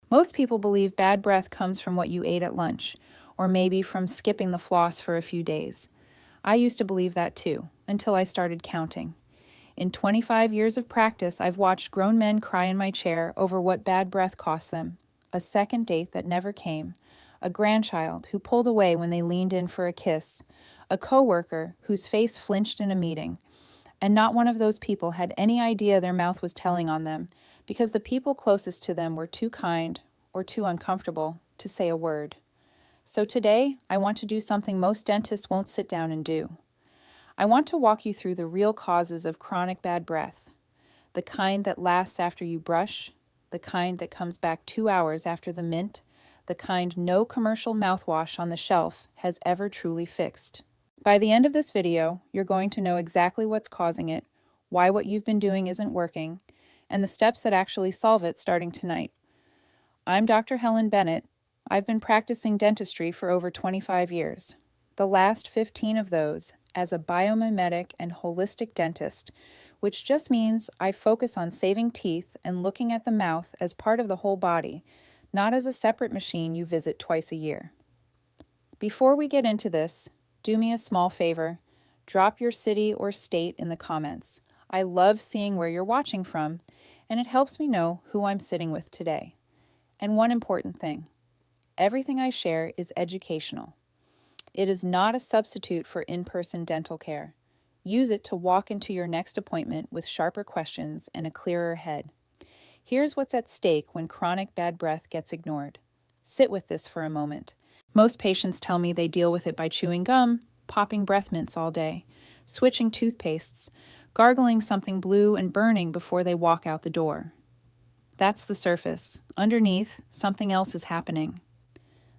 Most people believe bad breath comes from what you ate at lunch, or maybe from skipping the floss for a few days. I used to believe that too, until I started counting. In 25 years of practice, I've watched grown men cry in my chair over what bad breath cost them. A second date that never came, a grandchild who pulled away when they leaned in for a kiss, a coworker whose face flinched in a meeting, and not one of those people had any idea their mouth was telling on them because the people closest to them were too kind or too uncomfortable to say a word. So today, I want to do something most dentists won't sit down and do. I want to walk you through the real causes of chronic bad breath, the kind that lasts after you brush, the kind that comes back 2 hours after the mint, the kind no commercial mouthwash on the shelf has ever truly fixed. By the end of this video, you're going to know exactly what's causing it, why what you've been doing isn't working, and the steps that actually solve it starting tonight. I'm Dr. Helen Bennett. I've been practicing dentistry for over 25 years. The last 15 of those as a biomimetic and holistic dentist, which just means I focus on saving teeth and looking at the mouth as part of the whole body, not as a separate machine you visit twice a year. Before we get into this, do me a small favor. Drop your city or state in the comments. I love seeing where you're watching from, and it helps me know who I'm sitting with today. And one important thing, everything I share is educational. It is not a substitute for in-person dental care. Use it to walk into your next appointment with sharper questions and a clearer head. Here's what's at stake when chronic bad breath gets ignored. Sit with this for a moment. Most patients tell me they deal with it by chewing gum, popping breath mints all day, switching toothpastes, gargling something blue and burning before they walk out the door. That's the surface. Underneath, something else is happening.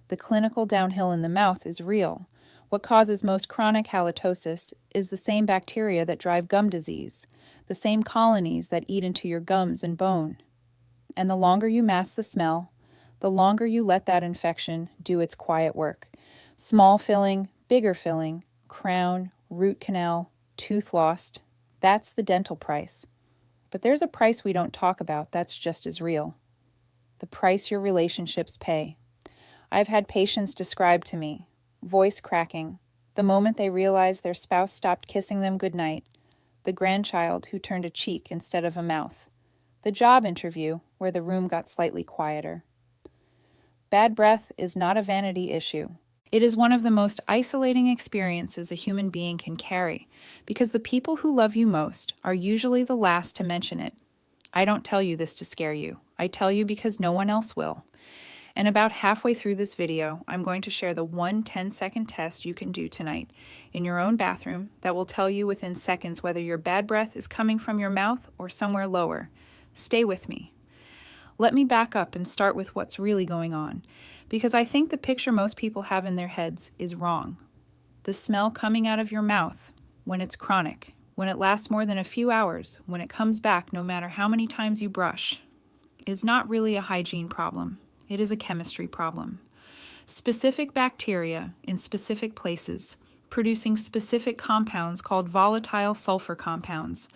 The clinical downhill in the mouth is real. What causes most chronic halitosis is the same bacteria that drive gum disease, the same colonies that eat into your gums and bone. And the longer you mask the smell, the longer you let that infection do its quiet work. Small filling, bigger filling, crown, root canal, tooth lost, that's the dental price. But there's a price we don't talk about that's just as real. The price your relationships pay. I've had patients describe to me, voice cracking, the moment they realized their spouse stopped kissing them goodnight, the grandchild who turned a cheek instead of a mouth, the job interview where the room got slightly quieter. Bad breath is not a vanity issue. It is one of the most isolating experiences a human being can carry because the people who love you most are usually the last to mention it. I don't tell you this to scare you. I tell you because no one else will. And about halfway through this video, I'm going to share the one 10-second test you can do tonight in your own bathroom that will tell you within seconds whether your bad breath is coming from your mouth or somewhere lower. Stay with me. Let me back up and start with what's really going on, because I think the picture most people have in their heads is wrong. The smell coming out of your mouth, when it's chronic, when it lasts more than a few hours, when it comes back no matter how many times you brush, is not really a hygiene problem. It is a chemistry problem. Specific bacteria in specific places, producing specific compounds called volatile sulfur compounds.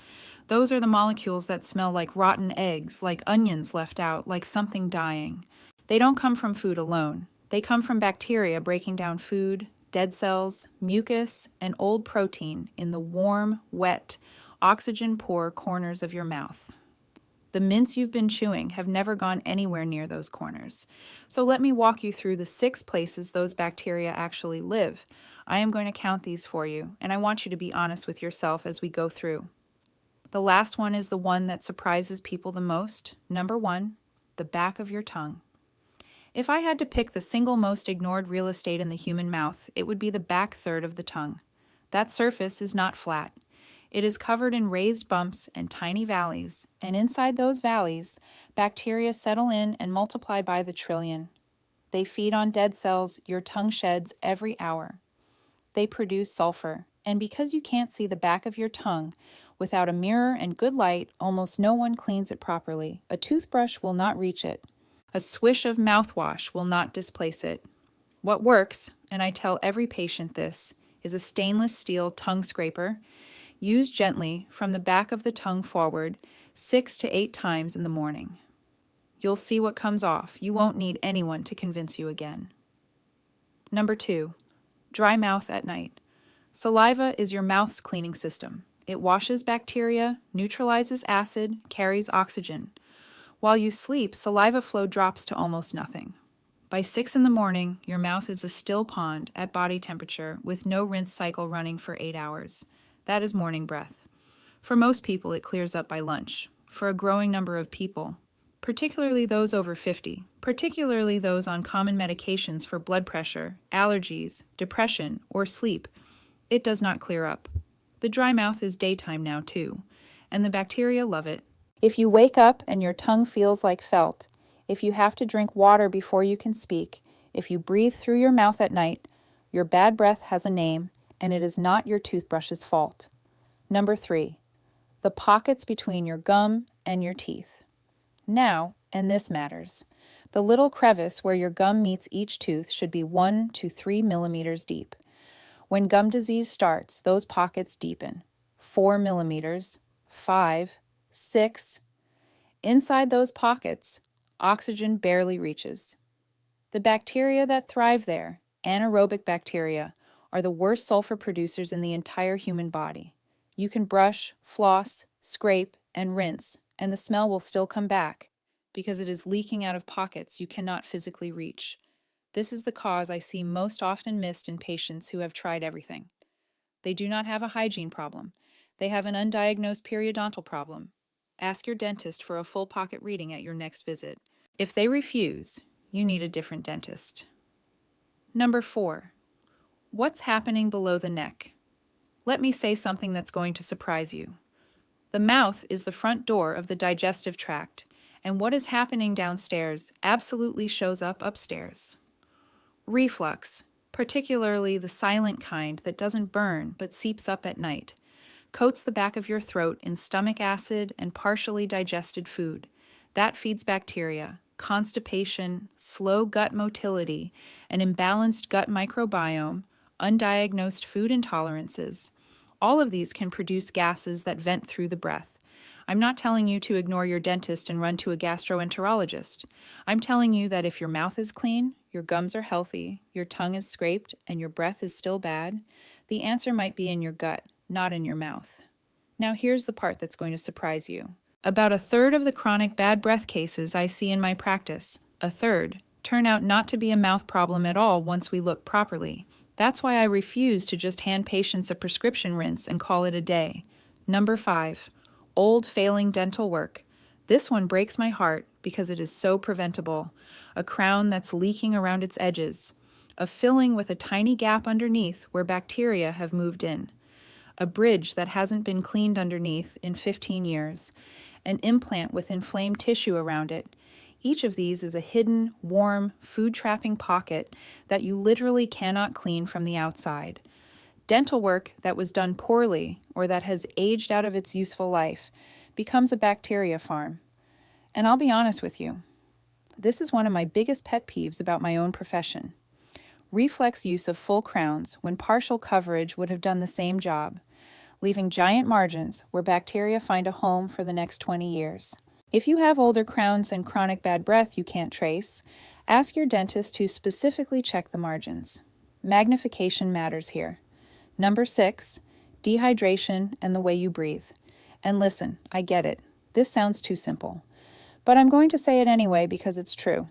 Those are the molecules that smell like rotten eggs, like onions left out, like something dying. They don't come from food alone. They come from bacteria breaking down food, dead cells, mucus, and old protein in the warm, wet, oxygen-poor corners of your mouth. The mints you've been chewing have never gone anywhere near those corners. So let me walk you through the 6 places those bacteria actually live. I am going to count these for you, and I want you to be honest with yourself as we go through. The last one is the one that surprises people the most. Number 1, the back of your tongue. If I had to pick the single most ignored real estate in the human mouth, it would be the back third of the tongue. That surface is not flat. It is covered in raised bumps and tiny valleys, and inside those valleys, bacteria settle in and multiply by the trillion. They feed on dead cells your tongue sheds every hour. They produce sulfur, and because you can't see the back of your tongue, without a mirror and good light, almost no one cleans it properly. A toothbrush will not reach it. A swish of mouthwash will not displace it. What works, and I tell every patient this, is a stainless steel tongue scraper. Use gently from the back of the tongue forward 6 to 8 times in the morning. You'll see what comes off. You won't need anyone to convince you again. Number 2, dry mouth at night. Saliva is your mouth's cleaning system. It washes bacteria, neutralizes acid, carries oxygen. While you sleep, saliva flow drops to almost nothing. By 6 in the morning, your mouth is a still pond at body temperature with no rinse cycle running for 8 hours. That is morning breath. For most people, it clears up by lunch. For a growing number of people, particularly those over 50, particularly those on common medications for blood pressure, allergies, depression, or sleep, it does not clear up. The dry mouth is daytime now too, and the bacteria love it. If you wake up and your tongue feels like felt, if you have to drink water before you can speak, if you breathe through your mouth at night, your bad breath has a name, and it is not your toothbrush's fault. Number 3, the pockets between your gum and your teeth. Now, and this matters, the little crevice where your gum meets each tooth should be 1 to 3 millimeters deep. When gum disease starts, those pockets deepen. 4 millimeters, 5, 6. Inside those pockets, oxygen barely reaches. The bacteria that thrive there, anaerobic bacteria, are the worst sulfur producers in the entire human body. You can brush, floss, scrape, and rinse, and the smell will still come back because it is leaking out of pockets you cannot physically reach. This is the cause I see most often missed in patients who have tried everything. They do not have a hygiene problem. They have an undiagnosed periodontal problem. Ask your dentist for a full pocket reading at your next visit. If they refuse, you need a different dentist. Number 4, what's happening below the neck? Let me say something that's going to surprise you. The mouth is the front door of the digestive tract, and what is happening downstairs absolutely shows up upstairs. Reflux, particularly the silent kind that doesn't burn but seeps up at night, coats the back of your throat in stomach acid and partially digested food. That feeds bacteria, constipation, slow gut motility, an imbalanced gut microbiome, undiagnosed food intolerances. All of these can produce gases that vent through the breath. I'm not telling you to ignore your dentist and run to a gastroenterologist. I'm telling you that if your mouth is clean, your gums are healthy, your tongue is scraped, and your breath is still bad, the answer might be in your gut, not in your mouth. Now here's the part that's going to surprise you. About a third of the chronic bad breath cases I see in my practice, a third, turn out not to be a mouth problem at all once we look properly. That's why I refuse to just hand patients a prescription rinse and call it a day. Number 5, old failing dental work. This one breaks my heart because it is so preventable. A crown that's leaking around its edges. A filling with a tiny gap underneath where bacteria have moved in. A bridge that hasn't been cleaned underneath in 15 years. An implant with inflamed tissue around it. Each of these is a hidden, warm, food-trapping pocket that you literally cannot clean from the outside. Dental work that was done poorly or that has aged out of its useful life becomes a bacteria farm. And I'll be honest with you, this is one of my biggest pet peeves about my own profession. Reflex use of full crowns when partial coverage would have done the same job, leaving giant margins where bacteria find a home for the next 20 years. If you have older crowns and chronic bad breath you can't trace, ask your dentist to specifically check the margins. Magnification matters here. Number 6, dehydration and the way you breathe. And listen, I get it. This sounds too simple. But I'm going to say it anyway because it's true.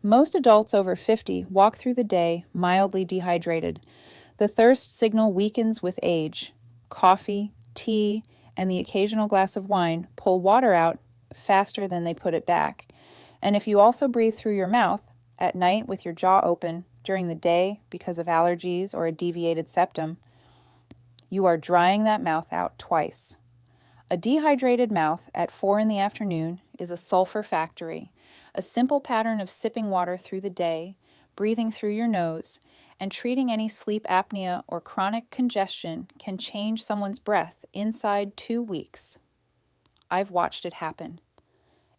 Most adults over 50 walk through the day mildly dehydrated. The thirst signal weakens with age. Coffee, tea, and the occasional glass of wine pull water out faster than they put it back. And if you also breathe through your mouth, at night with your jaw open, during the day because of allergies or a deviated septum, you are drying that mouth out twice. A dehydrated mouth at 4 in the afternoon is a sulfur factory. A simple pattern of sipping water through the day, breathing through your nose, and treating any sleep apnea or chronic congestion can change someone's breath inside 2 weeks. I've watched it happen.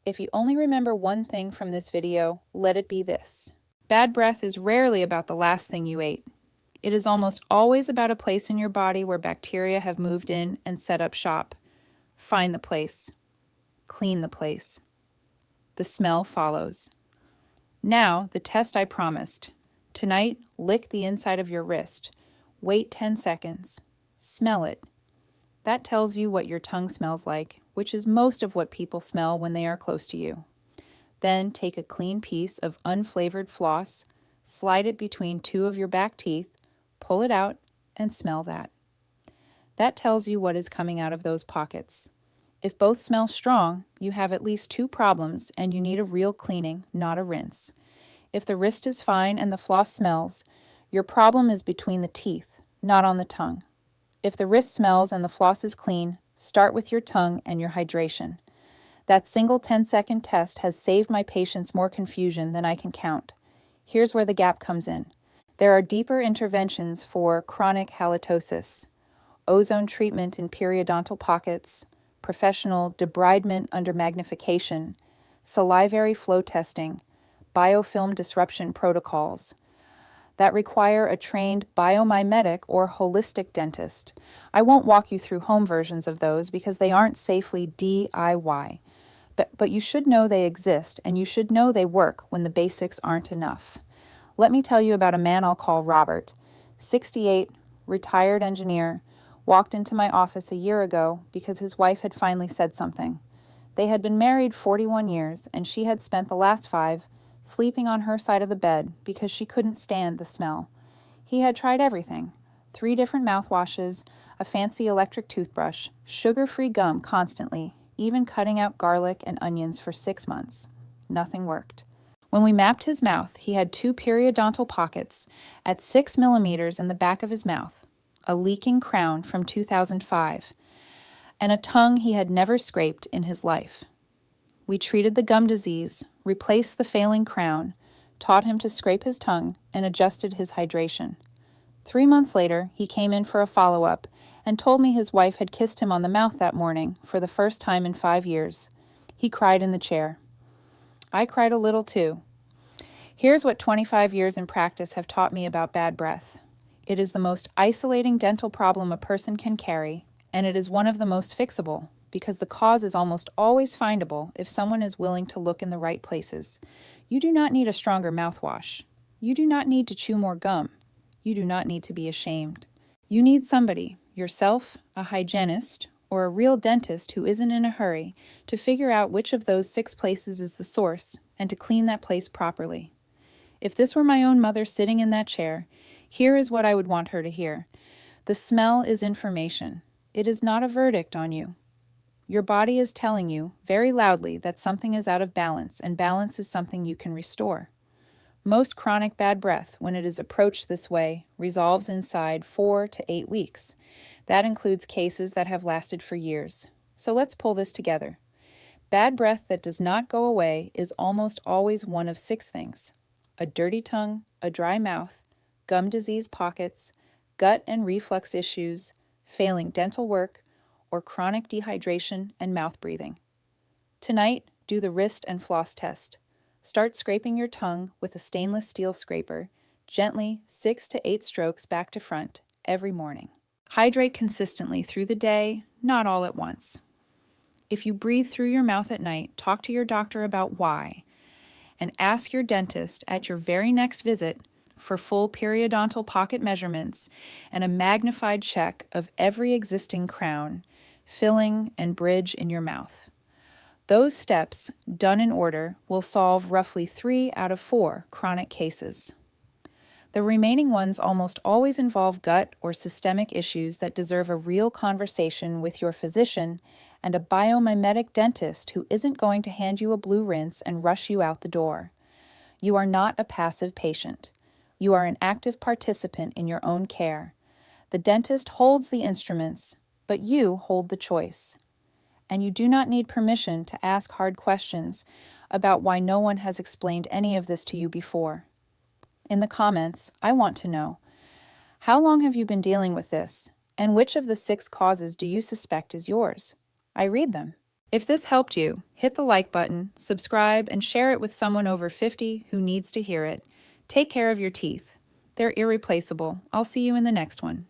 If you only remember one thing from this video, let it be this. Bad breath is rarely about the last thing you ate. It is almost always about a place in your body where bacteria have moved in and set up shop. Find the place. Clean the place. The smell follows. Now, the test I promised. Tonight, lick the inside of your wrist. Wait 10 seconds. Smell it. That tells you what your tongue smells like, which is most of what people smell when they are close to you. Then take a clean piece of unflavored floss, slide it between two of your back teeth, pull it out, and smell that. That tells you what is coming out of those pockets. If both smell strong, you have at least two problems and you need a real cleaning, not a rinse. If the wrist is fine and the floss smells, your problem is between the teeth, not on the tongue. If the wrist smells and the floss is clean, start with your tongue and your hydration. That single 10-second test has saved my patients more confusion than I can count. Here's where the gap comes in. There are deeper interventions for chronic halitosis, ozone treatment in periodontal pockets, professional debridement under magnification, salivary flow testing, biofilm disruption protocols that require a trained biomimetic or holistic dentist. I won't walk you through home versions of those because they aren't safely DIY. But you should know they exist, and you should know they work when the basics aren't enough. Let me tell you about a man I'll call Robert, 68, retired engineer, walked into my office a year ago because his wife had finally said something. They had been married 41 years, and she had spent the last 5 sleeping on her side of the bed because she couldn't stand the smell. He had tried everything, 3 different mouthwashes, a fancy electric toothbrush, sugar-free gum constantly, even cutting out garlic and onions for 6 months. Nothing worked. When we mapped his mouth, he had 2 periodontal pockets at 6 millimeters in the back of his mouth, a leaking crown from 2005, and a tongue he had never scraped in his life. We treated the gum disease, replaced the failing crown, taught him to scrape his tongue, and adjusted his hydration. 3 months later, he came in for a follow-up and told me his wife had kissed him on the mouth that morning for the first time in 5 years. He cried in the chair. I cried a little too. Here's what 25 years in practice have taught me about bad breath. It is the most isolating dental problem a person can carry, and it is one of the most fixable, because the cause is almost always findable if someone is willing to look in the right places. You do not need a stronger mouthwash. You do not need to chew more gum. You do not need to be ashamed. You need somebody, yourself, a hygienist, or a real dentist who isn't in a hurry, to figure out which of those 6 places is the source and to clean that place properly. If this were my own mother sitting in that chair, here is what I would want her to hear. The smell is information. It is not a verdict on you. Your body is telling you very loudly that something is out of balance, and balance is something you can restore. Most chronic bad breath, when it is approached this way, resolves inside 4 to 8 weeks. That includes cases that have lasted for years. So let's pull this together. Bad breath that does not go away is almost always one of 6 things: a dirty tongue, a dry mouth, gum disease pockets, gut and reflux issues, failing dental work, or chronic dehydration and mouth breathing. Tonight, do the wrist and floss test. Start scraping your tongue with a stainless steel scraper, gently 6 to 8 strokes back to front every morning. Hydrate consistently through the day, not all at once. If you breathe through your mouth at night, talk to your doctor about why, and ask your dentist at your very next visit for full periodontal pocket measurements and a magnified check of every existing crown, filling, and bridge in your mouth. Those steps, done in order, will solve roughly 3 out of 4 chronic cases. The remaining ones almost always involve gut or systemic issues that deserve a real conversation with your physician and a biomimetic dentist who isn't going to hand you a blue rinse and rush you out the door. You are not a passive patient. You are an active participant in your own care. The dentist holds the instruments, but you hold the choice. And you do not need permission to ask hard questions about why no one has explained any of this to you before. In the comments, I want to know, how long have you been dealing with this, and which of the 6 causes do you suspect is yours? I read them. If this helped you, hit the like button, subscribe, and share it with someone over 50 who needs to hear it. Take care of your teeth. They're irreplaceable. I'll see you in the next one.